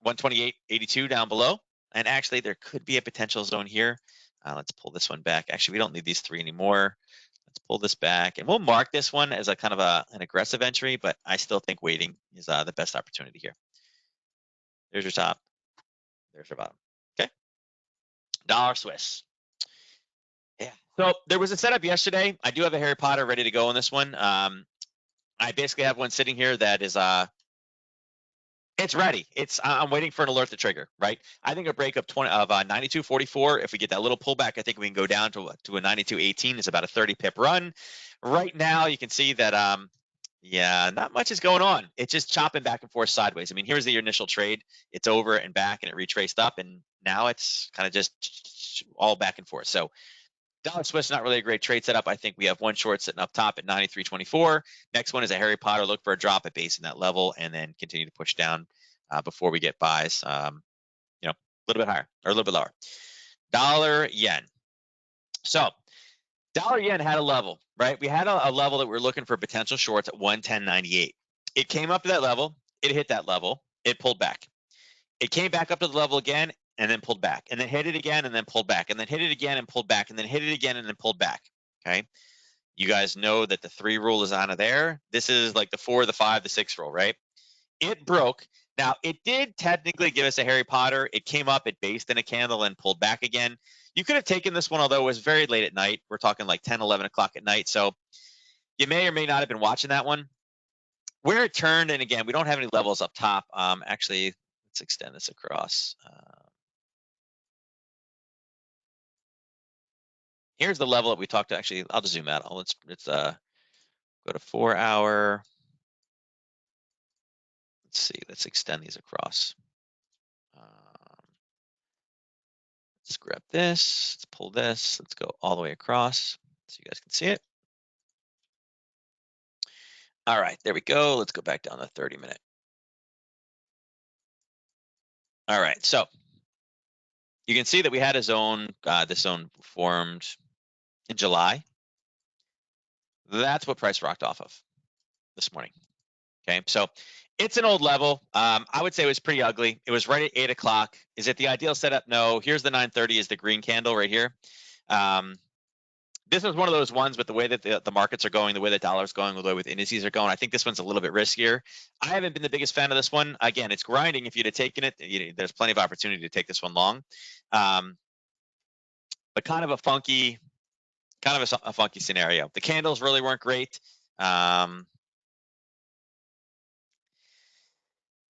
128.82 down below. And actually, there could be a potential zone here. Let's pull this one back. Actually, we don't need these three anymore. Let's pull this back. And we'll mark this one as a kind of an aggressive entry, but I still think waiting is the best opportunity here. There's your top. There's your bottom. Okay. Dollar Swiss. Yeah. So there was a setup yesterday. I do have a Harry Potter ready to go on this one. I basically have one sitting here that is it's ready. I'm waiting for an alert to trigger, right? I think a break of 92.44. If we get that little pullback, I think we can go down to a 92.18. It's about a 30 pip run. Right now, you can see that yeah, not much is going on. It's just chopping back and forth sideways. I mean, here's the initial trade. It's over and back, and it retraced up, and now it's kind of just all back and forth. So dollar Swiss, not really a great trade setup. I think we have one short sitting up top at 93.24. Next one is a Harry Potter. Look for a drop at base in that level and then continue to push down before we get buys, a little bit higher or a little bit lower. Dollar yen. So dollar yen had a level, right? We had a level that we were looking for potential shorts at 110.98. It came up to that level. It hit that level. It pulled back. It came back up to the level again and then pulled back, and then hit it again and then pulled back, and then hit it again and pulled back, and then hit it again and then pulled back. Okay. You guys know that the 3 rule is out of there. This is like the 4, the 5, the 6 rule, right? It broke. Now, it did technically give us a Harry Potter. It came up, it based in a candle and pulled back again. You could have taken this one, although it was very late at night. We're talking like 10, 11 o'clock at night. So you may or may not have been watching that one. Where it turned, and again, we don't have any levels up top. Actually, let's extend this across. Here's the level that we talked to. Actually, I'll just zoom out. Let's go to 4 hour. Let's see. Let's extend these across. Let's grab this. Let's pull this. Let's go all the way across so you guys can see it. All right, there we go. Let's go back down to 30-minute. All right, so you can see that we had a zone. This zone formed in July. That's what price rocked off of this morning. Okay, so it's an old level. I would say it was pretty ugly. It was right at 8 o'clock. Is it the ideal setup? No. Here's the 930 is the green candle right here. This is one of those ones with the way that the markets are going, the way the dollar's going, the way with indices are going. I think this one's a little bit riskier. I haven't been the biggest fan of this one. Again, it's grinding. If you'd have taken it, there's plenty of opportunity to take this one long. But kind of a funky scenario. The candles really weren't great.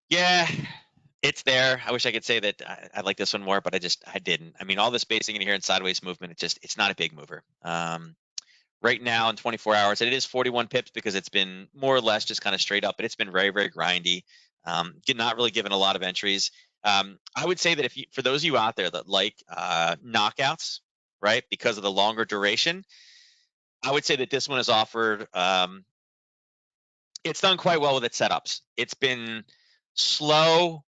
Yeah, it's there. I wish I could say that I like this one more, but I didn't. I mean, all this basing in here and sideways movement, it's not a big mover. Right now in 24 hours, it is 41 pips because it's been more or less just kind of straight up, but it's been very, very grindy. Not really given a lot of entries. I would say that for those of you out there that like knockouts, right, because of the longer duration, I would say that this one is offered. It's done quite well with its setups. It's been slow.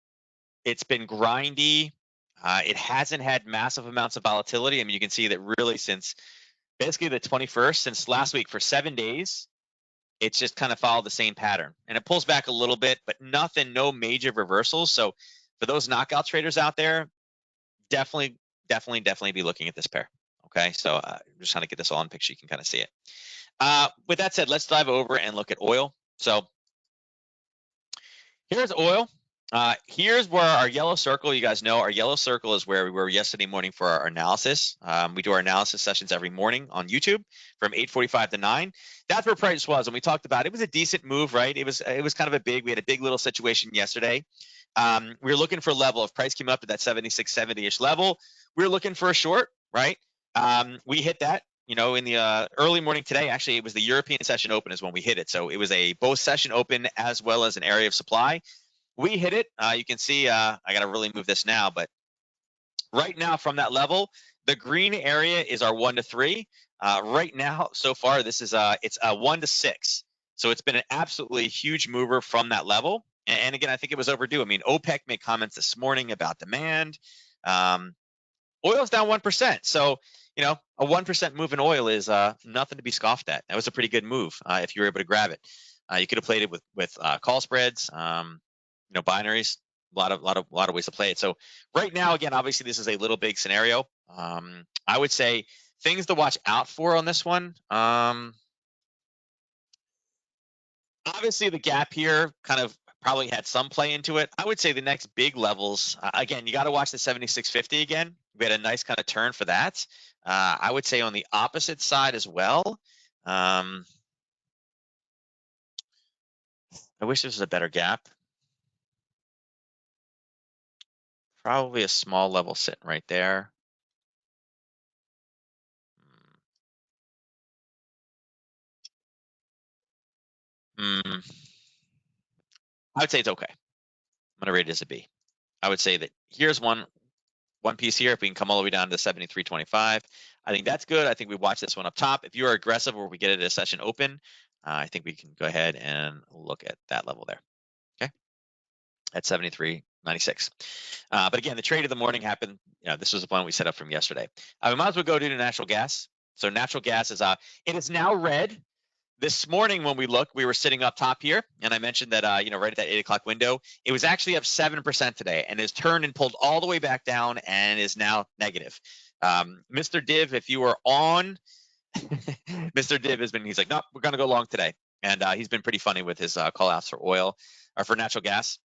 It's been grindy. It hasn't had massive amounts of volatility. I mean, you can see that really since basically the 21st, since last week for 7 days, it's just kind of followed the same pattern. And it pulls back a little bit, but no major reversals. So for those knockout traders out there, definitely be looking at this pair. Okay, so I'm just trying to get this all in picture. You can kind of see it. With that said, let's dive over and look at oil. So here's oil. Here's where our yellow circle, you guys know, our yellow circle is where we were yesterday morning for our analysis. We do our analysis sessions every morning on YouTube from 8:45 to 9. That's where price was, and we talked about it. It was a decent move, right? It was kind of we had a big little situation yesterday. We were looking for a level. If price came up to that 76.70-ish level, we were looking for a short, right? We hit that. In the early morning today, actually, it was the European session open is when we hit it. So it was both session open as well as an area of supply. We hit it. You can see, I got to really move this now, but right now from that level, the green area is our 1 to 3. Right now, so far, this is it's a 1 to 6. So it's been an absolutely huge mover from that level. And again, I think it was overdue. I mean, OPEC made comments this morning about demand. Oil's down 1%. So, a 1% move in oil is nothing to be scoffed at. That was a pretty good move if you were able to grab it. You could have played it with call spreads, binaries. A lot of ways to play it. So right now, again, obviously this is a little big scenario. I would say things to watch out for on this one. Obviously the gap here kind of probably had some play into it. I would say the next big levels, again, you got to watch the 76.50 again. We had a nice kind of turn for that. I would say on the opposite side as well. I wish this was a better gap. Probably a small level sitting right there. I would say it's okay. I'm gonna rate it as a B. I would say that here's one piece here. If we can come all the way down to 73.25, I think that's good. I think we watch this one up top. If you're aggressive or we get it at a session open, I think we can go ahead and look at that level there. Okay, at 73.96. But again, the trade of the morning happened. This was the one we set up from yesterday. We might as well go to natural gas. So natural gas is it is now red. This morning when we looked, we were sitting up top here, and I mentioned that right at that 8 o'clock window, it was actually up 7% today, and has turned and pulled all the way back down and is now negative. Mr. Div, if you were on, Mr. Div he's like, nope, we're gonna go long today, and he's been pretty funny with his call outs for oil or for natural gas.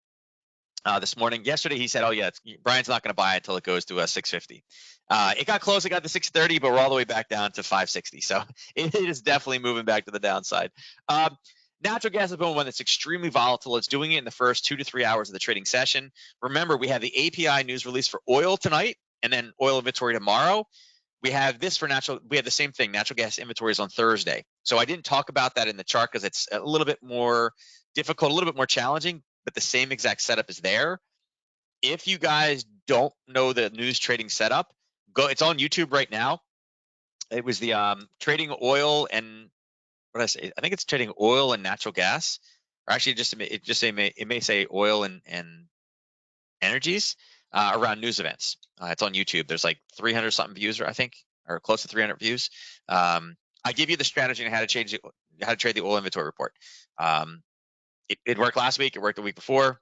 This morning, yesterday he said, "Oh yeah, Brian's not going to buy it until it goes to 650." It got close, it got to 630, but we're all the way back down to 560. So it is definitely moving back to the downside. Natural gas has been one that's extremely volatile. It's doing it in the first 2 to 3 hours of the trading session. Remember, we have the API news release for oil tonight, and then oil inventory tomorrow. We have this for we have the same thing, natural gas inventories on Thursday. So I didn't talk about that in the chart because it's a little bit more difficult, a little bit more challenging, but the same exact setup is there. If you guys don't know the news trading setup, it's on YouTube right now. It was the trading oil and what did I say? I think it's trading oil and natural gas, or actually it may say oil and energies around news events. It's on YouTube. There's like 300 something views, I think, or close to 300 views. I give you the strategy on how to trade the oil inventory report. It worked last week. It worked the week before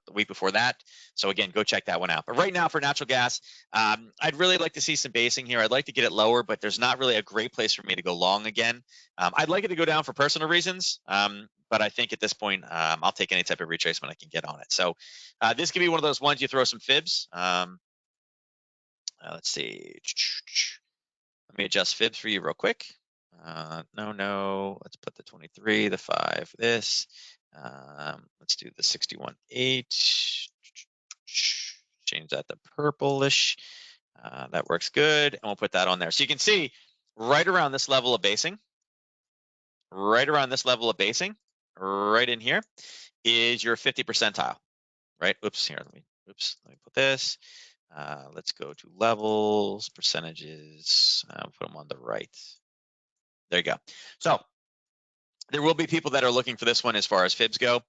that. So again, go check that one out. But right now for natural gas, I'd really like to see some basing here. I'd like to get it lower, but there's not really a great place for me to go long again. I'd like it to go down for personal reasons, but I think at this point, I'll take any type of retracement I can get on it. So this could be one of those ones you throw some fibs. Let's see. Let me adjust fibs for you real quick. No. Let's put the 23, the 5, this. Let's do the 61.8. Change that to purplish. That works good, and we'll put that on there. So you can see right around this level of basing, right in here is your 50 percentile, right? Oops, here, let me put this. Let's go to levels, percentages. Put them on the right. There you go. So there will be people that are looking for this one as far as fibs go.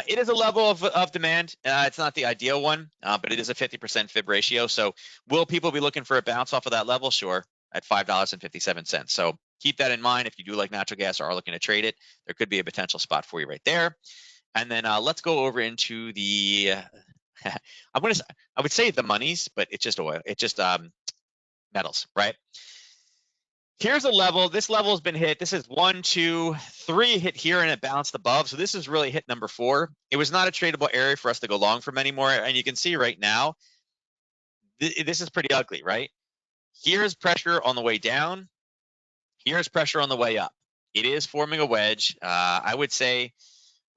It is a level of demand. It's not the ideal one, but it is a 50% fib ratio. So will people be looking for a bounce off of that level? Sure, at $5.57. So keep that in mind. If you do like natural gas or are looking to trade it, there could be a potential spot for you right there. And then let's go over into the, I would say the monies, but it's just oil. It's just metals, right? here's a level. This level has been hit. This is 1, 2, 3 hit here, and it bounced above. So this is really hit number 4. It was not a tradable area for us to go long from anymore. And you can see right now, this is pretty ugly, right? Here's pressure on the way down. Here's pressure on the way up. It is forming a wedge. I would say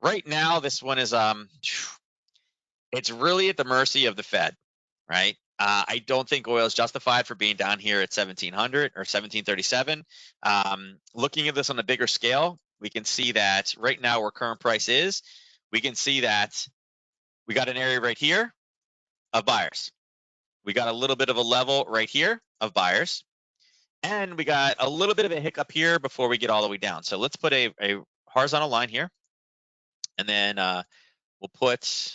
right now, this one is it's really at the mercy of the Fed, right? I don't think oil is justified for being down here at 1700 or 1737. Looking at this on a bigger scale, we can see that right now where current price is, we can see that we got an area right here of buyers. We got a little bit of a level right here of buyers. And we got a little bit of a hiccup here before we get all the way down. So let's put a horizontal line here. And then we'll put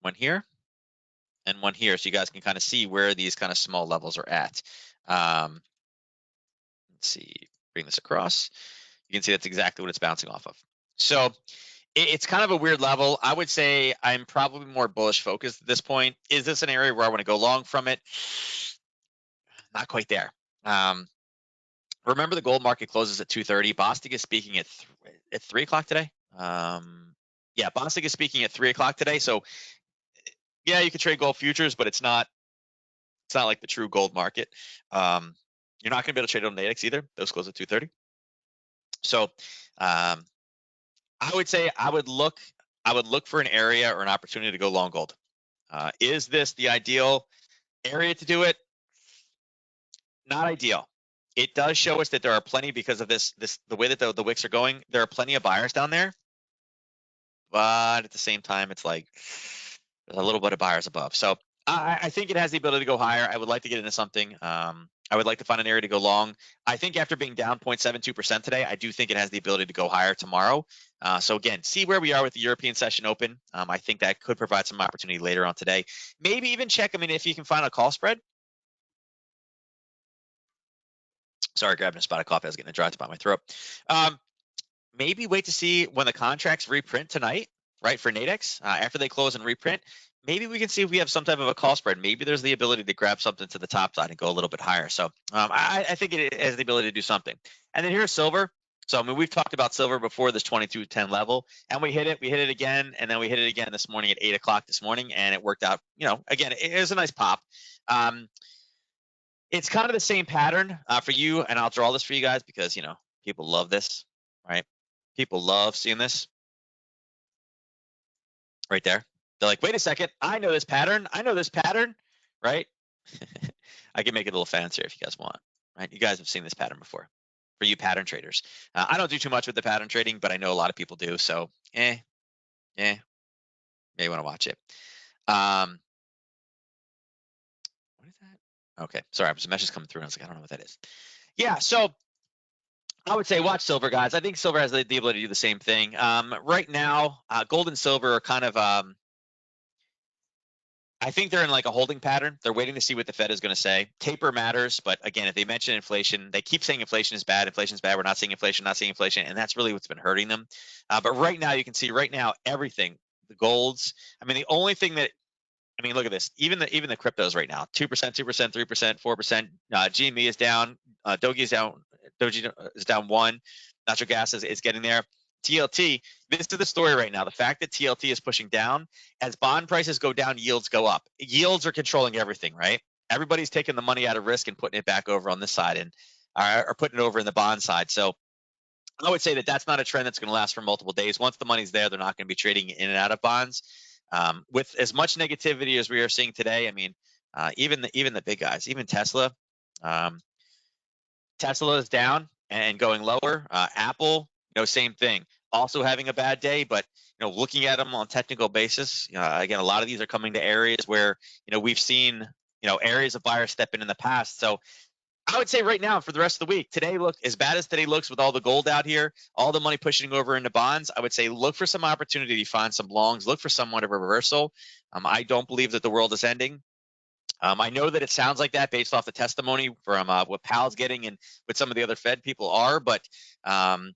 one here and one here, so you guys can kind of see where these kind of small levels are at. Let's see, bring this across. You can see that's exactly what it's bouncing off of. So it's kind of a weird level. I would say I'm probably more bullish focused at this point. Is this an area where I want to go long from it? Not quite there. Remember, the gold market closes at 2:30. Bostic is speaking at 3 o'clock today. Yeah, Bostic is speaking at 3 o'clock today. So yeah, you can trade gold futures, but it's not like the true gold market. You're not going to be able to trade on Nadex either. Those close at 2:30. So I would say I would look for an area or an opportunity to go long gold. Is this the ideal area to do it? Not ideal. It does show us that there are plenty, because of this the way that the wicks are going, there are plenty of buyers down there. But at the same time, it's like there's a little bit of buyers above. So I think it has the ability to go higher. I would like to get into something. I would like to find an area to go long. I think after being down 0.72% today, I do think it has the ability to go higher tomorrow. So again, see where we are with the European session open. I think that could provide some opportunity later on today. Maybe even check, if you can find a call spread. Sorry, grabbing a spot of coffee. I was getting a dry spot in my throat. Maybe wait to see when the contracts reprint tonight, right, for Nadex, after they close and reprint. Maybe we can see if we have some type of a call spread. Maybe there's the ability to grab something to the top side and go a little bit higher. So I think it has the ability to do something. And then here's silver. So we've talked about silver before, this 22.10 level, and we hit it again, and then we hit it again this morning at 8 o'clock this morning, and it worked out. Again, it is a nice pop. It's kind of the same pattern for you, and I'll draw this for you guys because people love this, right? People love seeing this right there. They're like, wait a second, I know this pattern, right? I can make it a little fancier if you guys want, right? You guys have seen this pattern before. For you pattern traders, I don't do too much with the pattern trading, but I know a lot of people do. So, may want to watch it. What is that? Okay, sorry, there's a message coming through, and I was like, I don't know what that is. Yeah, so I would say watch silver, guys. I think silver has the ability to do the same thing. Right now, gold and silver are kind of I think they're in like a holding pattern. They're waiting to see what the Fed is going to say. Taper matters, but again, if they mention inflation, they keep saying inflation is bad. We're not seeing inflation, and that's really what's been hurting them. But right now, you can see everything, the golds. The only thing that look at this. Even the cryptos right now, 2%, 2%, 3%, 4%. GME is down. Doji is down. Doji is down 1. Natural gas is getting there. TLT, this is the story right now. The fact that TLT is pushing down, as bond prices go down, yields go up. Yields are controlling everything, right? Everybody's taking the money out of risk and putting it back over on this side, and or putting it over in the bond side. So I would say that that's not a trend that's going to last for multiple days. Once the money's there, they're not going to be trading in and out of bonds. With as much negativity as we are seeing today, even the big guys, even Tesla, Tesla is down and going lower. Apple, same thing, also having a bad day. But looking at them on a technical basis, again, a lot of these are coming to areas where we've seen areas of buyers step in the past. So I would say right now for the rest of the week, today, look, as bad as today looks with all the gold out here, all the money pushing over into bonds, I would say look for some opportunity to find some longs, look for somewhat of a reversal. I don't believe that the world is ending. I know that it sounds like that based off the testimony from what Powell's getting and what some of the other Fed people are. But, on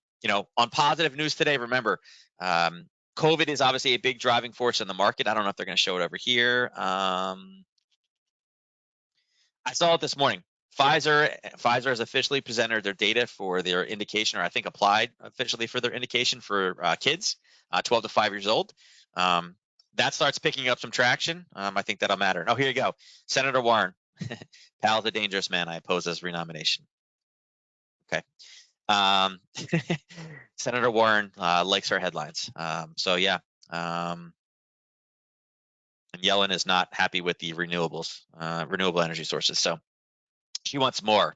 positive news today, remember, COVID is obviously a big driving force in the market. I don't know if they're going to show it over here. I saw it this morning. Pfizer has officially presented their data for their indication, or I think applied officially for their indication for kids 12 to 5 years old. That starts picking up some traction. I think that'll matter. Oh, here you go. Senator Warren. Pal's a dangerous man. I oppose his renomination. Okay. Senator Warren likes our headlines. So yeah. And Yellen is not happy with the renewables, renewable energy sources. So she wants more.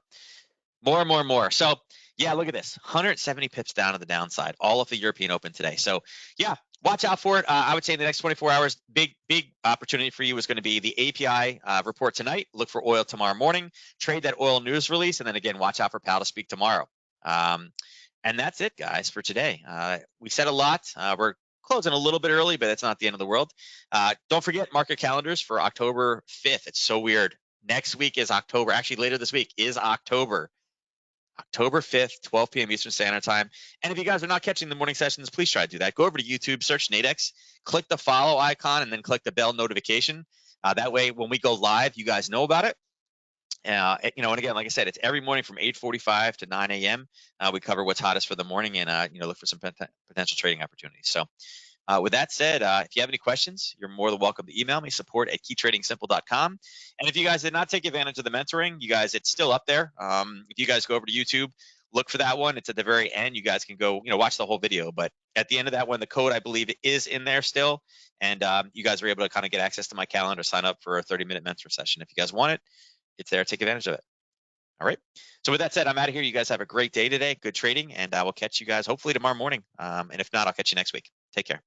More. So yeah, look at this, 170 pips down to the downside, all of the European Open today. So yeah, watch out for it. I would say in the next 24 hours, big opportunity for you is going to be the API report tonight. Look for oil tomorrow morning. Trade that oil news release, and then again, watch out for Powell to speak tomorrow. And that's it, guys, for today. We said a lot. We're closing a little bit early, but it's not the end of the world. Don't forget market calendars for October 5th. It's so weird. Next week is October. Actually, later this week is October 5th, 12 p.m. Eastern Standard Time. And if you guys are not catching the morning sessions, please try to do that. Go over to YouTube, search Nadex, click the follow icon, and then click the bell notification. That way, when we go live, you guys know about it. And again, like I said, it's every morning from 8:45 to 9 a.m. We cover what's hottest for the morning and, look for some potential trading opportunities. So with that said, if you have any questions, you're more than welcome to email me, support@keytradingsimple.com. And if you guys did not take advantage of the mentoring, you guys, it's still up there. If you guys go over to YouTube, look for that one. It's at the very end. You guys can go, watch the whole video. But at the end of that one, the code, I believe, is in there still. And you guys are able to kind of get access to my calendar, sign up for a 30-minute mentor session. If you guys want it, it's there. Take advantage of it. All right. So with that said, I'm out of here. You guys have a great day today. Good trading. And I will catch you guys hopefully tomorrow morning. And if not, I'll catch you next week. Take care.